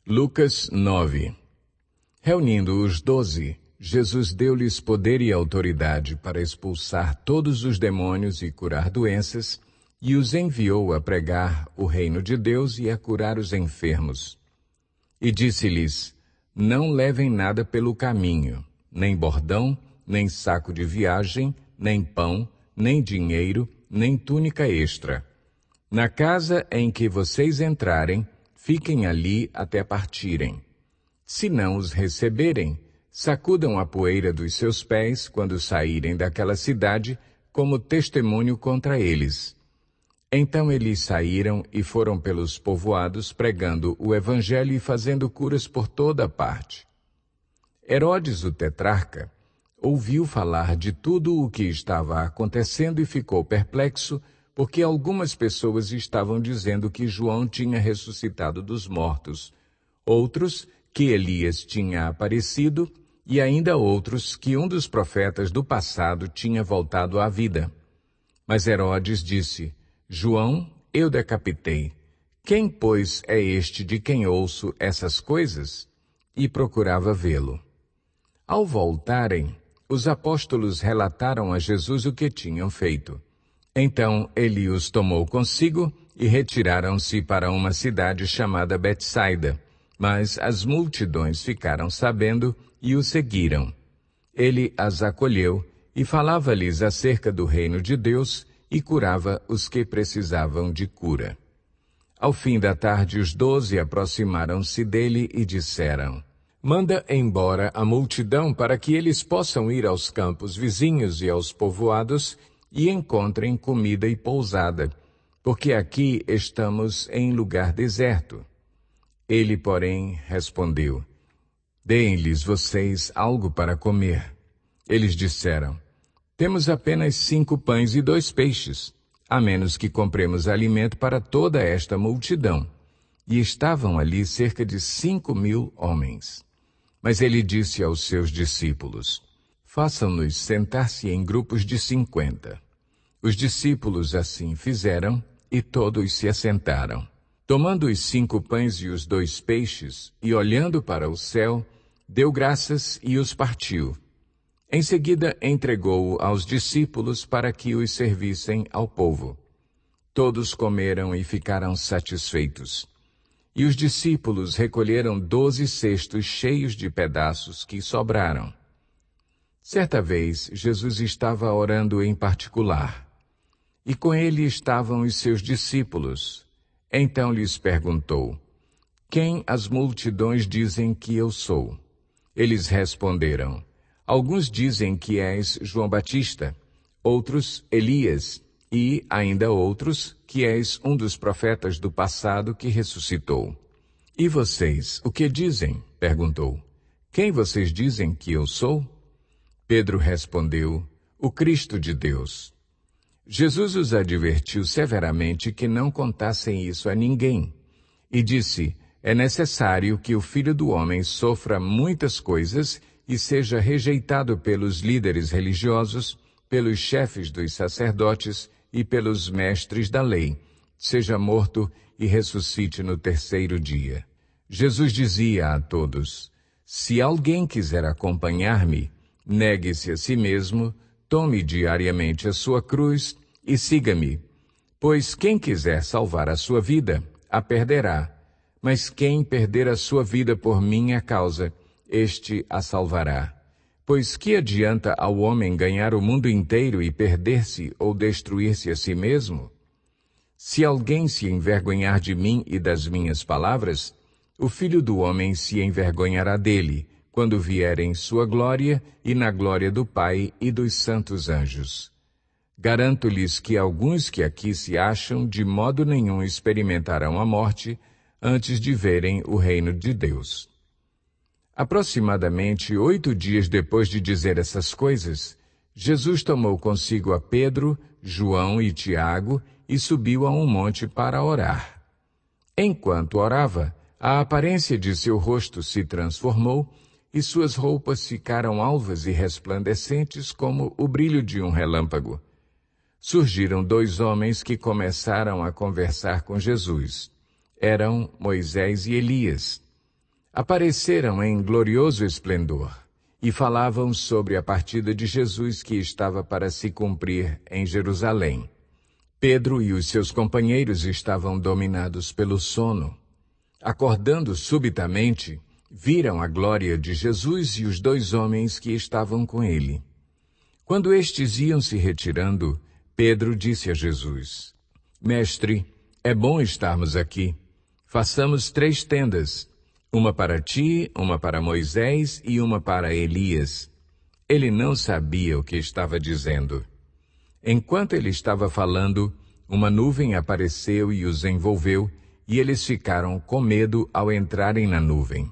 Lucas 9. Reunindo os 12, Jesus deu-lhes poder e autoridade para expulsar todos os demônios e curar doenças, e os enviou a pregar o reino de Deus e a curar os enfermos. E disse-lhes: Não levem nada pelo caminho, nem bordão, nem saco de viagem, nem pão, nem dinheiro, nem túnica extra. Na casa em que vocês entrarem, fiquem ali até partirem. Se não os receberem, sacudam a poeira dos seus pés quando saírem daquela cidade, como testemunho contra eles. Então eles saíram e foram pelos povoados pregando o evangelho e fazendo curas por toda parte. Herodes, o tetrarca, ouviu falar de tudo o que estava acontecendo e ficou perplexo, porque algumas pessoas estavam dizendo que João tinha ressuscitado dos mortos, outros que Elias tinha aparecido e ainda outros que um dos profetas do passado tinha voltado à vida. Mas Herodes disse: João, eu decapitei. Quem, pois, é este de quem ouço essas coisas? E procurava vê-lo. Ao voltarem, os apóstolos relataram a Jesus o que tinham feito. Então ele os tomou consigo e retiraram-se para uma cidade chamada Betsaida, mas as multidões ficaram sabendo e o seguiram. Ele as acolheu e falava-lhes acerca do reino de Deus e curava os que precisavam de cura. Ao fim da tarde, os 12 aproximaram-se dele e disseram: Manda embora a multidão para que eles possam ir aos campos vizinhos e aos povoados e encontrem comida e pousada, porque aqui estamos em lugar deserto. Ele, porém, respondeu: Deem-lhes vocês algo para comer. Eles disseram: Temos apenas 5 pães e 2 peixes, a menos que compremos alimento para toda esta multidão. E estavam ali cerca de 5.000 homens. Mas ele disse aos seus discípulos: Façam-nos sentar-se em grupos de 50. Os discípulos assim fizeram, e todos se assentaram. Tomando os 5 pães e os 2 peixes, e olhando para o céu, deu graças e os partiu. Em seguida, entregou-o aos discípulos para que os servissem ao povo. Todos comeram e ficaram satisfeitos. E os discípulos recolheram 12 cestos cheios de pedaços que sobraram. Certa vez, Jesus estava orando em particular, e com ele estavam os seus discípulos. Então lhes perguntou: Quem as multidões dizem que eu sou? Eles responderam: Alguns dizem que és João Batista, outros Elias, e ainda outros que és um dos profetas do passado que ressuscitou. E vocês, o que dizem? Perguntou. Quem vocês dizem que eu sou? Pedro respondeu: O Cristo de Deus. Jesus os advertiu severamente que não contassem isso a ninguém, e disse: É necessário que o Filho do Homem sofra muitas coisas e seja rejeitado pelos líderes religiosos, pelos chefes dos sacerdotes e pelos mestres da lei, seja morto e ressuscite no 3º dia. Jesus dizia a todos: Se alguém quiser acompanhar-me, negue-se a si mesmo, tome diariamente a sua cruz e siga-me. Pois quem quiser salvar a sua vida, a perderá. Mas quem perder a sua vida por minha causa, este a salvará. Pois que adianta ao homem ganhar o mundo inteiro e perder-se ou destruir-se a si mesmo? Se alguém se envergonhar de mim e das minhas palavras, o Filho do Homem se envergonhará dele, quando vier em sua glória e na glória do Pai e dos santos anjos. Garanto-lhes que alguns que aqui se acham de modo nenhum experimentarão a morte antes de verem o reino de Deus. Aproximadamente 8 dias depois de dizer essas coisas, Jesus tomou consigo a Pedro, João e Tiago e subiu a um monte para orar. Enquanto orava, a aparência de seu rosto se transformou e suas roupas ficaram alvas e resplandecentes como o brilho de um relâmpago. Surgiram 2 homens que começaram a conversar com Jesus. Eram Moisés e Elias. Apareceram em glorioso esplendor e falavam sobre a partida de Jesus que estava para se cumprir em Jerusalém. Pedro e os seus companheiros estavam dominados pelo sono. Acordando subitamente, viram a glória de Jesus e os 2 homens que estavam com ele. Quando estes iam se retirando, Pedro disse a Jesus: Mestre, é bom estarmos aqui. Façamos 3 tendas, uma para ti, uma para Moisés e uma para Elias. Ele não sabia o que estava dizendo. Enquanto ele estava falando, uma nuvem apareceu e os envolveu, e eles ficaram com medo ao entrarem na nuvem.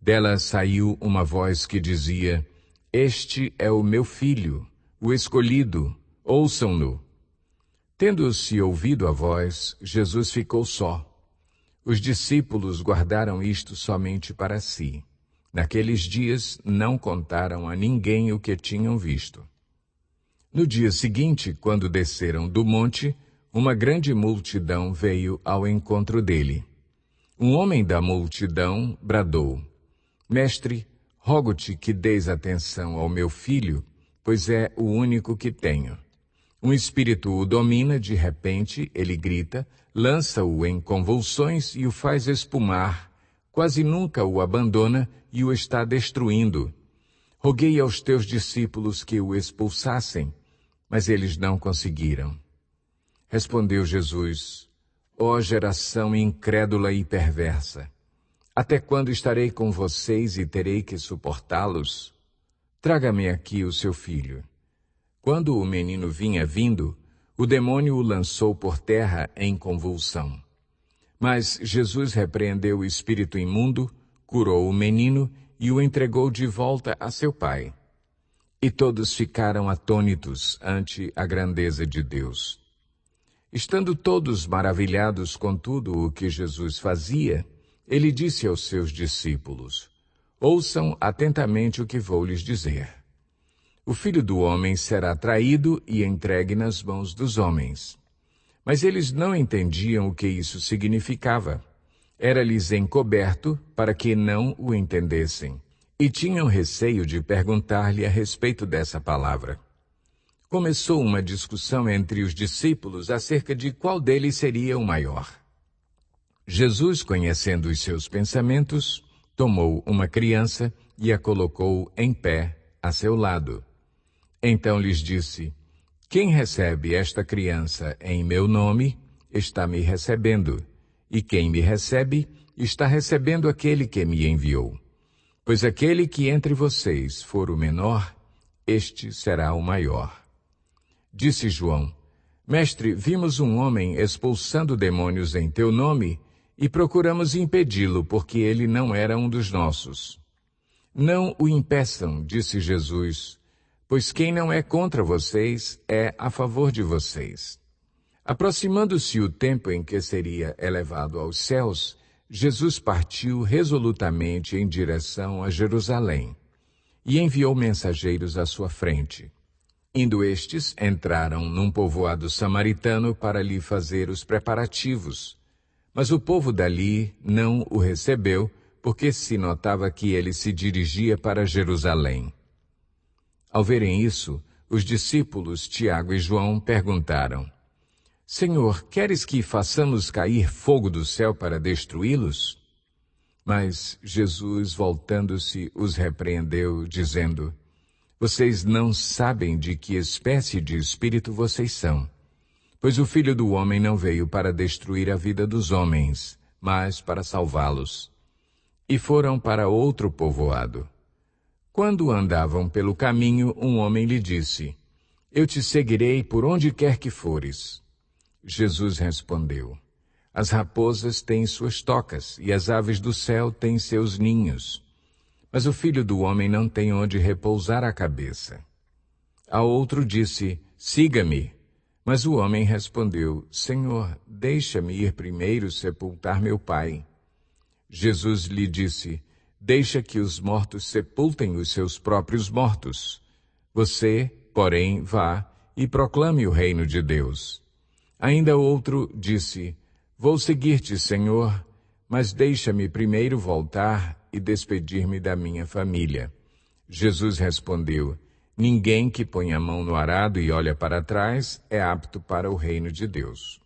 Dela saiu uma voz que dizia: Este é o meu filho, o escolhido, ouçam-no. Tendo-se ouvido a voz, Jesus ficou só. Os discípulos guardaram isto somente para si. Naqueles dias não contaram a ninguém o que tinham visto. No dia seguinte, quando desceram do monte, uma grande multidão veio ao encontro dele. Um homem da multidão bradou: Mestre, rogo-te que deis atenção ao meu filho, pois é o único que tenho. Um espírito o domina, de repente ele grita, lança-o em convulsões e o faz espumar, quase nunca o abandona e o está destruindo. Roguei aos teus discípulos que o expulsassem, mas eles não conseguiram. Respondeu Jesus: Ó geração incrédula e perversa, até quando estarei com vocês e terei que suportá-los? Traga-me aqui o seu filho. Quando o menino vinha vindo, o demônio o lançou por terra em convulsão. Mas Jesus repreendeu o espírito imundo, curou o menino e o entregou de volta a seu pai. E todos ficaram atônitos ante a grandeza de Deus. Estando todos maravilhados com tudo o que Jesus fazia, ele disse aos seus discípulos: Ouçam atentamente o que vou lhes dizer. O Filho do Homem será traído e entregue nas mãos dos homens. Mas eles não entendiam o que isso significava. Era-lhes encoberto para que não o entendessem, e tinham receio de perguntar-lhe a respeito dessa palavra. Começou uma discussão entre os discípulos acerca de qual deles seria o maior. Jesus, conhecendo os seus pensamentos, tomou uma criança e a colocou em pé a seu lado. Então lhes disse: Quem recebe esta criança em meu nome, está me recebendo, e quem me recebe, está recebendo aquele que me enviou. Pois aquele que entre vocês for o menor, este será o maior. Disse João: Mestre, vimos um homem expulsando demônios em teu nome, e procuramos impedi-lo, porque ele não era um dos nossos. Não o impeçam, disse Jesus, pois quem não é contra vocês é a favor de vocês. Aproximando-se o tempo em que seria elevado aos céus, Jesus partiu resolutamente em direção a Jerusalém e enviou mensageiros à sua frente. Indo estes, entraram num povoado samaritano para lhe fazer os preparativos. Mas o povo dali não o recebeu, porque se notava que ele se dirigia para Jerusalém. Ao verem isso, os discípulos Tiago e João perguntaram: Senhor, queres que façamos cair fogo do céu para destruí-los? Mas Jesus, voltando-se, os repreendeu, dizendo: Vocês não sabem de que espécie de espírito vocês são, pois o Filho do Homem não veio para destruir a vida dos homens, mas para salvá-los. E foram para outro povoado. Quando andavam pelo caminho, um homem lhe disse: Eu te seguirei por onde quer que fores. Jesus respondeu: As raposas têm suas tocas, e as aves do céu têm seus ninhos. Mas o Filho do Homem não tem onde repousar a cabeça. A outro disse: Siga-me. Mas o homem respondeu: Senhor, deixa-me ir primeiro sepultar meu pai. Jesus lhe disse: Deixa que os mortos sepultem os seus próprios mortos. Você, porém, vá e proclame o reino de Deus. Ainda outro disse: Vou seguir-te, Senhor, mas deixa-me primeiro voltar e despedir-me da minha família. Jesus respondeu: Ninguém que põe a mão no arado e olha para trás é apto para o reino de Deus.